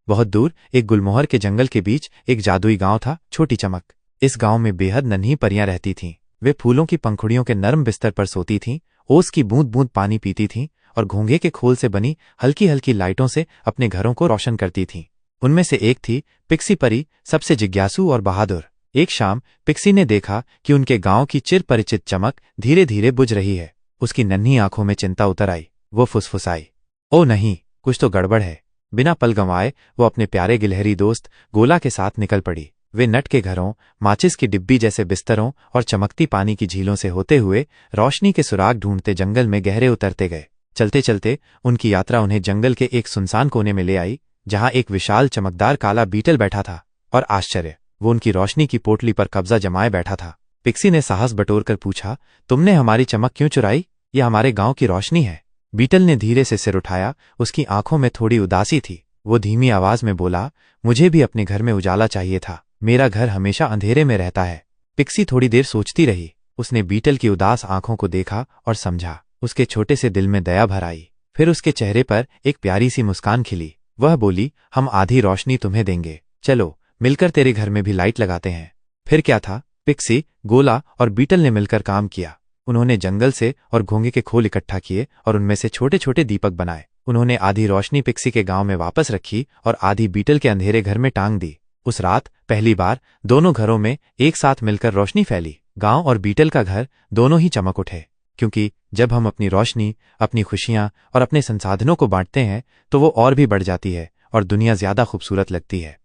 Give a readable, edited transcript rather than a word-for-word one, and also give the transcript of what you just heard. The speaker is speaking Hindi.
बहुत दूर एक गुलमोहर के जंगल के बीच एक जादुई गांव था, छोटी चमक। इस गांव में बेहद नन्ही परियां रहती थीं। वे फूलों की पंखुड़ियों के नरम बिस्तर पर सोती थीं, ओस की बूंद बूंद पानी पीती थीं और घोंघे के खोल से बनी हल्की हल्की लाइटों से अपने घरों को रोशन करती थीं। उनमें से एक थी पिक्सी परी, सबसे जिज्ञासु और बहादुर। एक शाम पिक्सी ने देखा कि उनके गांव की चिर परिचित चमक धीरे धीरे बुझ रही है। उसकी नन्ही आंखों में चिंता उतर आई। वो फुसफुसाई, ओ नहीं, कुछ तो गड़बड़ है। बिना पल गंवाए वो अपने प्यारे गिलहरी दोस्त गोला के साथ निकल पड़ी। वे नट के घरों, माचिस की डिब्बी जैसे बिस्तरों और चमकती पानी की झीलों से होते हुए रोशनी के सुराग ढूंढते जंगल में गहरे उतरते गए। चलते चलते उनकी यात्रा उन्हें जंगल के एक सुनसान कोने में ले आई, जहां एक विशाल चमकदार काला बीटल बैठा था। और आश्चर्य, वो उनकी रोशनी की पोटली पर कब्जा जमाए बैठा था। पिक्सी ने साहस बटोरकर पूछा, तुमने हमारी चमक क्यों चुराई? यह हमारे गांव की रोशनी है। बीटल ने धीरे से सिर उठाया। उसकी आंखों में थोड़ी उदासी थी। वो धीमी आवाज में बोला, मुझे भी अपने घर में उजाला चाहिए था। मेरा घर हमेशा अंधेरे में रहता है। पिक्सी थोड़ी देर सोचती रही। उसने बीटल की उदास आंखों को देखा और समझा। उसके छोटे से दिल में दया भर आई। फिर उसके चेहरे पर एक प्यारी सी मुस्कान खिली। वह बोली, हम आधी रोशनी तुम्हें देंगे। चलो मिलकर तेरे घर में भी लाइट लगाते हैं। फिर क्या था, पिक्सी, गोला और बीटल ने मिलकर काम किया। उन्होंने जंगल से और घोंघे के खोल इकट्ठा किए और उनमें से छोटे छोटे दीपक बनाए। उन्होंने आधी रोशनी पिक्सी के गांव में वापस रखी और आधी बीटल के अंधेरे घर में टांग दी। उस रात पहली बार दोनों घरों में एक साथ मिलकर रोशनी फैली। गांव और बीटल का घर दोनों ही चमक उठे, क्योंकि जब हम अपनी रोशनी, अपनी खुशियां और अपने संसाधनों को बांटते हैं तो वो और भी बढ़ जाती है और दुनिया ज्यादा खूबसूरत लगती है।